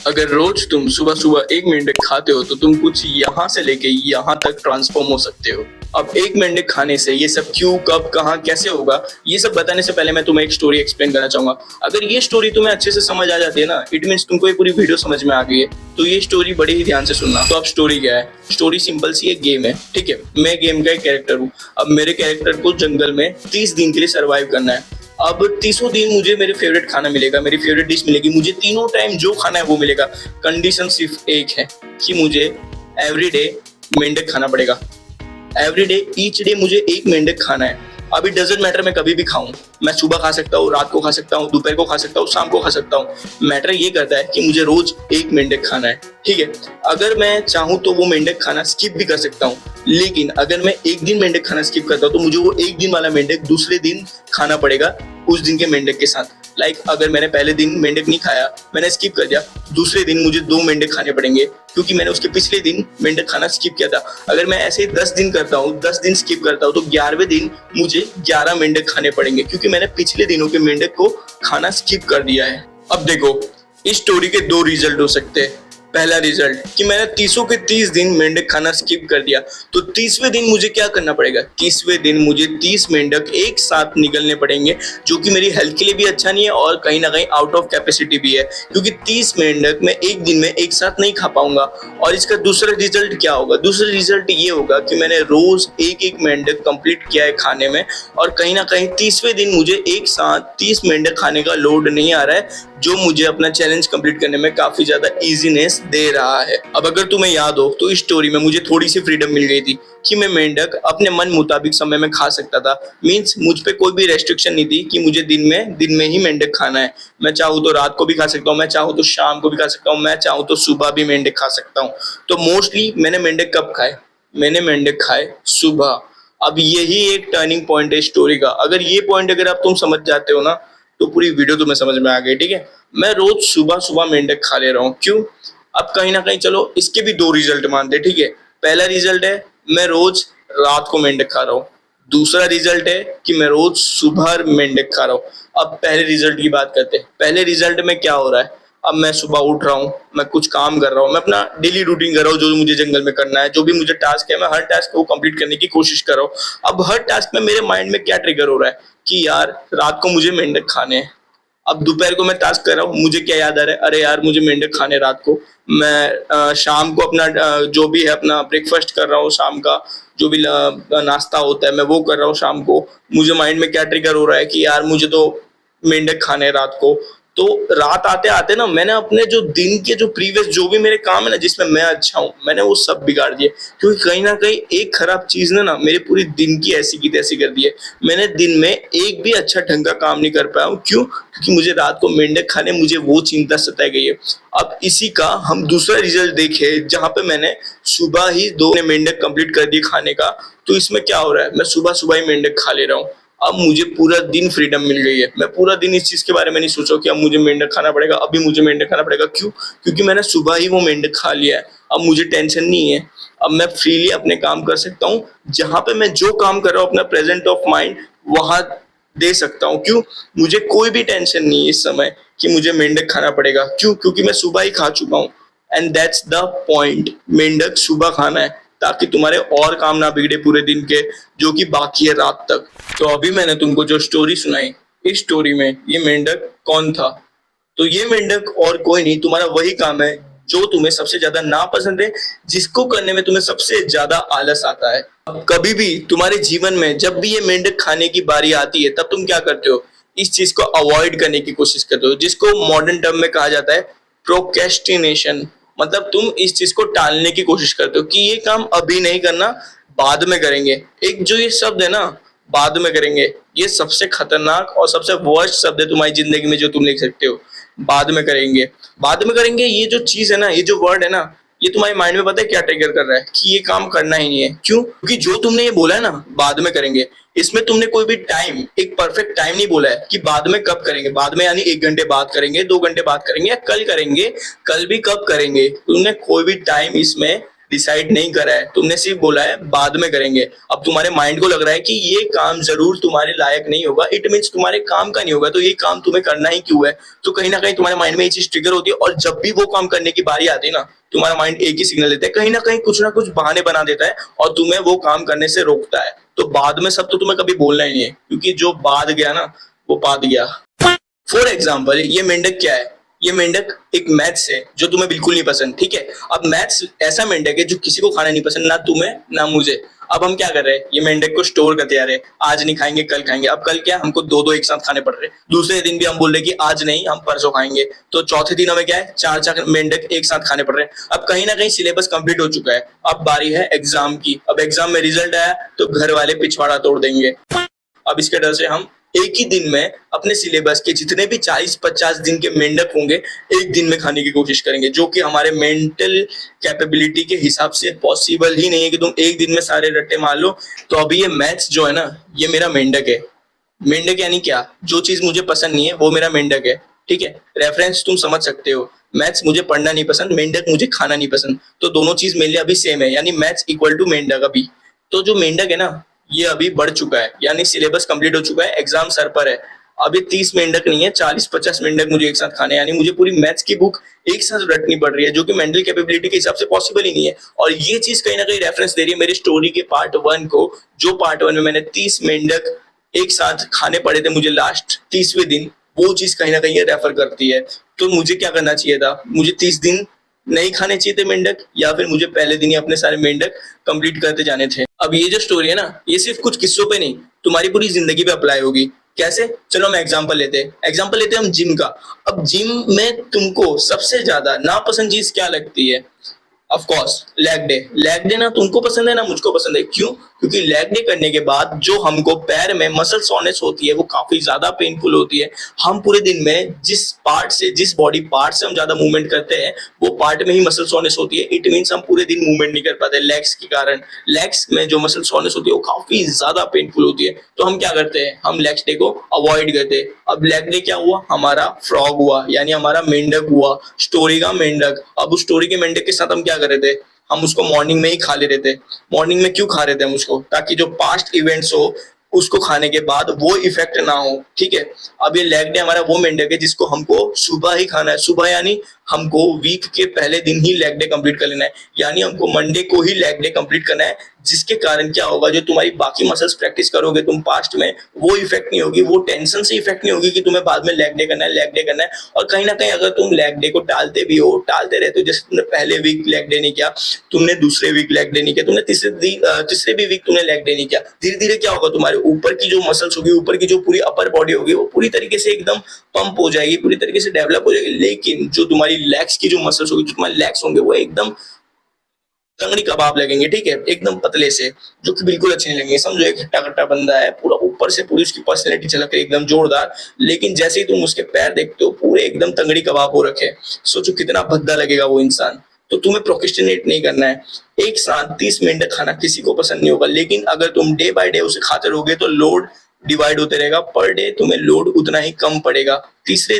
अगर रोज तुम सुबह सुबह एक मेंढक खाते हो तो तुम कुछ यहाँ से लेके यहाँ तक ट्रांसफॉर्म हो सकते हो। अब एक मेंढक खाने से ये सब क्यों, कब, कहाँ, कैसे होगा, ये सब बताने से पहले मैं तुम्हें एक स्टोरी एक्सप्लेन करना चाहूंगा। अगर ये स्टोरी तुम्हें अच्छे से समझ आ जाती है ना, इट मीन्स तुमको ये पूरी वीडियो समझ में आ गई है। तो ये स्टोरी बड़े ही ध्यान से सुनना। तो अब स्टोरी क्या है? स्टोरी सिंपल सी एक गेम है, ठीक है। मैं गेम का एक कैरेक्टर हूँ। अब मेरे कैरेक्टर को जंगल में 30 दिन के लिए सर्वाइव करना है। अब 30 दिन मुझे मेरे फेवरेट खाना मिलेगा, मेरी फेवरेट डिश मिलेगी, मुझे तीनों टाइम जो खाना है वो मिलेगा। कंडीशन सिर्फ एक है कि मुझे एवरीडे मेंढक खाना पड़ेगा। एवरीडे, ईच डे मुझे एक मेंढक खाना है। अब इट डजंट मैटर मैं कभी भी खाऊं। मैं सुबह खा सकता हूँ, रात को खा सकता हूँ, दोपहर को खा सकता हूँ, शाम को खा सकता हूँ। मैटर ये करता है कि मुझे रोज एक मेंढक खाना है, ठीक है। अगर मैं चाहूँ तो वो मेंढक खाना स्किप भी कर सकता हूँ, लेकिन अगर मैं एक दिन मेंढक खाना स्किप करता हूँ तो मुझे वो एक दिन वाला मेंढक दूसरे दिन खाना पड़ेगा उस दिन के मेंढक के साथ। लाइक अगर मैंने पहले दिन मेंढक नहीं खाया, मैंने स्किप कर दिया, दूसरे दिन मुझे 2 मेंढक खाने पड़ेंगे क्योंकि मैंने उसके पिछले दिन मेंढक खाना स्किप किया था। अगर मैं ऐसे ही 10 दिन करता हूँ, 10 दिन स्किप करता हूँ, तो 11वें दिन मुझे 11 मेंढक खाने पड़ेंगे क्योंकि मैंने पिछले दिनों के मेंढक को खाना स्किप कर दिया है। अब देखो, इस स्टोरी के 2 रिजल्ट हो सकते हैं। पहला रिजल्ट कि मैंने 30 के 30 दिन मेंढक खाना स्किप कर दिया, तो 30वें दिन मुझे क्या करना पड़ेगा? 30वें दिन मुझे 30 मेंढक एक साथ निकलने पड़ेंगे, जो कि मेरी हेल्थ के लिए भी अच्छा नहीं है और कहीं ना कहीं आउट ऑफ कैपेसिटी भी है, क्योंकि 30 मेंढक मैं एक दिन में एक साथ नहीं खा पाऊंगा। और इसका दूसरा रिजल्ट क्या होगा? दूसरा रिजल्ट ये होगा कि मैंने रोज एक एक मेंढक कंप्लीट किया है खाने में, और कहीं ना कहीं 30वें दिन मुझे एक साथ 30 मेंढक खाने का लोड नहीं आ रहा है, जो मुझे अपना चैलेंज कंप्लीट करने में काफी ज्यादा इजीनेस दे रहा है। अब अगर तुम्हें याद हो तो इस स्टोरी में मुझे थोड़ी सी फ्रीडम मिल गई थी कि मैं मेंढक अपने मन मुताबिक समय में खा सकता था। मींस मुझ पे कोई भी रेस्ट्रिक्शन नहीं थी कि मुझे दिन में ही मेंढक खाना है। मैं चाहूँ तो रात को भी खा सकता हूँ, मैं चाहूँ तो शाम को भी खा सकता हूँ, मैं चाहूँ तो सुबह भी मेंढक खा सकता हूँ। तो मोस्टली मैंने मेंढक कब खाए? मैंने मेंढक खाए सुबह। अब यही एक टर्निंग पॉइंट है स्टोरी का। अगर ये पॉइंट अगर आप तुम समझ जाते हो ना, तो पूरी वीडियो तुम्हें समझ में आ गई, ठीक है। मैं रोज सुबह सुबह मेंढक खा ले रहा हूँ, क्यों? अब कहीं ना कहीं चलो इसके भी 2 रिजल्ट मानते, ठीक है। पहला रिजल्ट है मैं रोज रात को मेंढक खा रहा हूँ। दूसरा रिजल्ट है कि मैं रोज सुबह मेंढक खा रहा हूँ। अब पहले रिजल्ट की बात करते हैं। पहले रिजल्ट में क्या हो रहा है? अब मैं सुबह उठ रहा हूँ, मैं कुछ काम कर रहा हूँ, मैं अपना डेली रूटीन कर रहा हूँ, जो मुझे जंगल में करना है, जो भी मुझे टास्क है, मैं हर टास्क को कंप्लीट करने की कोशिश कर रहा हूँ। अब हर टास्क में मेरे माइंड में क्या ट्रिगर हो रहा है कि यार रात को मुझे मेंढक खाने हैं। अब दोपहर को मैं टास्क कर रहा हूँ, मुझे क्या याद आ रहा है? अरे यार मुझे मेंढक खाने रात को। मैं शाम को अपना जो भी है अपना ब्रेकफास्ट कर रहा हूँ, शाम का जो भी नाश्ता होता है मैं वो कर रहा हूँ शाम को। मुझे माइंड में क्या ट्रिगर हो रहा है कि यार मुझे तो मेंढक खाने रात को। तो रात आते आते ना मैंने अपने जो दिन के जो प्रीवियस जो भी मेरे काम है ना, जिसमें मैं अच्छा हूँ, मैंने वो सब बिगाड़ दिए। क्योंकि कहीं ना कहीं एक खराब चीज ने ना मेरे पूरी दिन की ऐसी की तैसी कर दी है। मैंने दिन में एक भी अच्छा ढंग का काम नहीं कर पाया हूँ। क्यों? क्योंकि मुझे रात को मेंढक खाने, मुझे वो चिंता सताई गई है। अब इसी का हम दूसरा रिजल्ट देखे, जहां पे मैंने सुबह ही 2 मेंढक कंप्लीट कर दिए खाने का। तो इसमें क्या हो रहा है? मैं सुबह सुबह ही मेंढक खा ले रहा हूँ। अब मुझे पूरा दिन फ्रीडम मिल गई है। मैं पूरा दिन इस चीज के बारे में नहीं सोचा कि अब मुझे मेंढक खाना पड़ेगा, अभी मुझे मेंढक खाना पड़ेगा। क्यों? क्योंकि मैंने सुबह ही वो मेंढक खा लिया है। अब मुझे टेंशन नहीं है। अब मैं फ्रीली अपने काम कर सकता हूँ। जहां पे मैं जो काम कर रहा हूँ अपना प्रेजेंट ऑफ माइंड वहां दे सकता हूँ। क्यों? मुझे कोई भी टेंशन नहीं है इस समय कि मुझे मेंढक खाना पड़ेगा। क्यों? क्योंकि मैं सुबह ही खा चुका हूँ। And that's the point. मेंढक सुबह खाना है ताकि तुम्हारे और काम ना बिगड़े पूरे दिन के, जो कि बाकी है रात तक। तो अभी मैंने तुमको जो स्टोरी सुनाई, इस स्टोरी में ये मेंढक कौन था? तो ये मेंढक और कोई नहीं, तुम्हारा वही काम है जो तुम्हें सबसे ज्यादा नापसंद है, जिसको करने में तुम्हें सबसे ज्यादा आलस आता है। अब कभी भी तुम्हारे जीवन में जब भी ये मेंढक खाने की बारी आती है, तब तुम क्या करते हो? इस चीज को अवॉइड करने की कोशिश करते हो, जिसको मॉडर्न टर्म में कहा जाता है प्रोक्रेस्टिनेशन। मतलब तुम इस चीज को टालने की कोशिश करते हो कि ये काम अभी नहीं करना, बाद में करेंगे। एक जो ये शब्द है ना, बाद में करेंगे, ये सबसे खतरनाक और सबसे वर्स्ट शब्द है तुम्हारी जिंदगी में जो तुम लिख सकते हो। बाद में करेंगे, बाद में करेंगे, ये जो चीज है ना, ये जो वर्ड है ना, ये तुम्हारे माइंड में पता है क्या ट्रिगर कर रहा है? कि ये काम करना ही नहीं है। क्यों? क्योंकि जो तुमने ये बोला है ना बाद में करेंगे, इसमें तुमने कोई भी टाइम, एक परफेक्ट टाइम नहीं बोला है कि बाद में कब करेंगे। बाद में यानी 1 घंटे बाद करेंगे, 2 घंटे बाद करेंगे, या कल करेंगे। कल भी कब करेंगे? तुमने कोई भी टाइम इसमें डिसाइड नहीं करा है, तुमने सिर्फ बोला है बाद में करेंगे। अब तुम्हारे माइंड को लग रहा है कि ये काम जरूर तुम्हारे लायक नहीं होगा, इट मीन्स तुम्हारे काम का नहीं होगा, तो ये काम तुम्हें करना ही क्यों है। तो कहीं ना कहीं तुम्हारे माइंड में ये चीज ट्रिगर होती है, और जब भी वो काम करने की बारी आती है ना, तुम्हारा माइंड एक ही सिग्नल देता है, कहीं ना कुछ बहाने बना देता है और तुम्हें वो काम करने से रोकता है। तो बाद में सब तो तुम्हें कभी बोलना ही नहीं है, क्योंकि जो बाद गया ना वो पाद गया। फॉर एग्जाम्पल, ये मेंढक क्या है? ये मेंढक एक मैथ्स है जो तुम्हें बिल्कुल नहीं पसंद, ठीक है। अब मैथ्स ऐसा मेंढक है जो किसी को खाना नहीं पसंद, ना तुम्हें ना मुझे। अब हम क्या कर रहे हैं, ये मेंढक को स्टोर करते जा रहे हैं, आज नहीं खाएंगे कल खाएंगे। अब कल क्या, हमको दो दो एक साथ खाने पड़ रहे हैं। दूसरे दिन भी हम बोल रहे हैं कि आज नहीं, हम परसों खाएंगे। तो चौथे दिन हमें क्या है, चार चार मेंढक एक साथ खाने पड़ रहे हैं। अब कहीं ना कहीं सिलेबस कंप्लीट हो चुका है, अब बारी है एग्जाम की। अब एग्जाम में रिजल्ट आया तो घर वाले पिछवाड़ा तोड़ देंगे। अब इसके डर से हम एक ही दिन में अपने सिलेबस के जितने भी 40-50 दिन के मेंढक होंगे एक दिन में खाने की कोशिश करेंगे, जो कि हमारे मेंटल कैपेबिलिटी के हिसाब से पॉसिबल ही नहीं है कि तुम एक दिन में सारे रट्टे मार लो। तो अभी ये मैथ्स जो है ना, ये मेरा मेंढक है। मेंढक यानी क्या, जो चीज मुझे पसंद नहीं है वो मेरा मेंढक है, ठीक है। रेफरेंस तुम समझ सकते हो, मैथ्स मुझे पढ़ना नहीं पसंद, मेंढक मुझे खाना नहीं पसंद, तो दोनों चीज मेरे लिए अभी सेम है, यानी मैथ्स इक्वल टू मेंढक अभी। तो जो मेंढक है ना, ये अभी बढ़ चुका है, यानी सिलेबस कंप्लीट हो चुका है, एग्जाम सर पर है। अभी 30 मेंढक नहीं है, 40-50 मेंढक मुझे एक साथ खाने, यानी मुझे पूरी मैथ्स की बुक एक साथ रटनी पड़ रही है, जो कि मेंटल कैपेबिलिटी के हिसाब से पॉसिबल ही नहीं है। और ये चीज कहीं ना कहीं रेफरेंस दे रही है मेरी स्टोरी के पार्ट 1 को, जो पार्ट 1 में मैंने 30 मेंढक एक साथ खाने पड़े थे मुझे लास्ट 30वें दिन, वो चीज कहीं ना कहीं रेफर करती है। तो मुझे क्या करना चाहिए था, मुझे 30 दिन नहीं खाने चाहिए थे मेंढक, या फिर मुझे पहले दिन ही अपने सारे मेंढक कंप्लीट करते जाने थे। अब ये जो स्टोरी है ना, ये सिर्फ कुछ किस्सों पे नहीं, तुम्हारी पूरी जिंदगी पे अप्लाई होगी। कैसे, चलो हम एग्जांपल लेते हैं हम जिम का। अब जिम में तुमको सबसे ज्यादा नापसंद चीज क्या लगती है? Of course leg day. Leg day ना तुमको पसंद है ना मुझको पसंद है, क्यों? क्योंकि लेग डे करने के बाद जो हमको पैर में मसल सोनेस होती है वो काफी ज्यादा पेनफुल होती है। हम पूरे दिन में जिस बॉडी पार्ट से हम ज्यादा मूवमेंट करते हैं वो पार्ट में ही मसल सोनेस होती है। इट मीन्स हम पूरे दिन मूवमेंट नहीं कर पाते लेग्स के कारण। लेग्स में जो मसल सोनेस होती है वो काफी ज्यादा पेनफुल होती है। तो हम क्या करते हैं, हम लेग डे को अवॉइड करते हैं। अब लेग डे क्या हुआ, हमारा फ्रॉग हुआ, यानी हमारा मेंढक हुआ, स्टोरी का मेंढक। अब उस स्टोरी के मेंढक के साथ हम क्या कर रहे थे, हम उसको मॉर्निंग में ही खा ले रहे थे। मॉर्निंग में क्यों खा रहे थे हम उसको, ताकि जो पास्ट इवेंट्स हो उसको खाने के बाद वो इफेक्ट ना हो, ठीक है। अब ये लेग डे हमारा वो मेंढक है जिसको हमको सुबह ही खाना है। सुबह यानी हमको वीक के पहले दिन ही लेग डे कंप्लीट कर लेना है, यानी हमको मंडे को ही लेग डे कंप्लीट करना है। जिसके कारण क्या होगा, जो तुम्हारी बाकी मसल्स प्रैक्टिस करोगे तुम पास्ट में, वो इफेक्ट नहीं होगी, वो टेंशन से इफेक्ट नहीं होगी कि तुम्हें बाद में लेग डे करना है, लेग डे करना है। और कहीं ना कहीं अगर तुम लेग डे को टालते भी हो, टालते रहते हो, जैसे तुमने पहले वीक लेग डे नहीं किया, तुमने दूसरे वीक लेग डे नहीं किया, तुमने तीसरे भी वीक तुमने लेग डे नहीं किया, धीरे धीरे क्या होगा, तुम्हारे ऊपर की जो मसल्स होगी, ऊपर की जो पूरी अपर बॉडी होगी, वो पूरी तरीके से एकदम पंप हो जाएगी, पूरी तरीके से डेवलप हो जाएगी। लेकिन जो तुम्हारी लेग्स की जो मसल्स होगी, जो तुम्हारे लेग्स होंगे, वो एकदम तंगड़ी कबाब लगेंगे, ठीक है, एकदम पतले से, जो कि बिल्कुल अच्छे नहीं लगेंगे। समझो एक हट्टा कट्टा बंदा है, पूरा ऊपर से पूरी उसकी पर्सनैलिटी झलक रही है एकदम जोरदार, लेकिन जैसे ही तुम उसके पैर देखते हो पूरे एकदम तंगड़ी कबाब हो रखे। सोचो कितना भद्दा लगेगा वो इंसान। तो तुम्हें प्रोक्रेस्टिनेट नहीं करना है। एक साथ 30 मिनट खाना किसी को पसंद नहीं होगा, लेकिन अगर तुम डे बाय डे उसे खाते रहोगे तो लोड डिवाइड होते रहेगा, पर डे तुम्हें लोड उतना ही कम पड़ेगा। तीसरे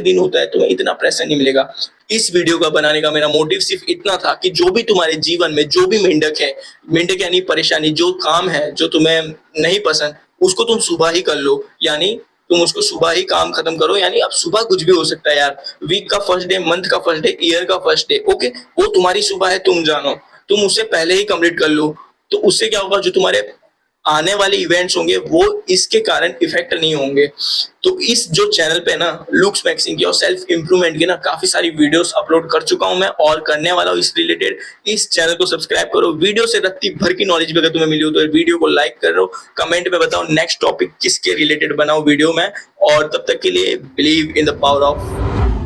दिन होता है तुम्हें इतना प्रेशर नहीं मिलेगा। इस वीडियो का बनाने का मेरा मोटिव सिर्फ इतना था कि जो भी तुम्हारे जीवन में जो भी मेंढक है, मेंढक यानी परेशानी, जो काम है जो तुम्हें नहीं पसंद, उसको तुम सुबह ही कर लो, यानी तुम उसको सुबह ही काम खत्म करो। यानी अब सुबह कुछ भी हो सकता है यार, वीक का फर्स्ट डे, मंथ का फर्स्ट डे, ईयर का फर्स्ट डे, ओके, वो तुम्हारी सुबह है, तुम जानो, तुम उससे पहले ही कंप्लीट कर लो। तो उससे क्या होगा, जो तुम्हारे आने वाले इवेंट्स होंगे वो इसके कारण इफेक्ट नहीं होंगे। तो इस जो चैनल पे ना लुक्स मैक्सिंग की और सेल्फ इंप्रूवमेंट की ना काफी सारी वीडियोस अपलोड कर चुका हूं मैं, और करने वाला हूं इस रिलेटेड। इस चैनल को सब्सक्राइब करो। वीडियो से रत्ती भर की नॉलेज भी अगर तुम्हें मिली हो तो वीडियो को लाइक करो, कमेंट में बताओ नेक्स्ट टॉपिक किसके रिलेटेड बनाओ वीडियो में। और तब तक के लिए believe in the power of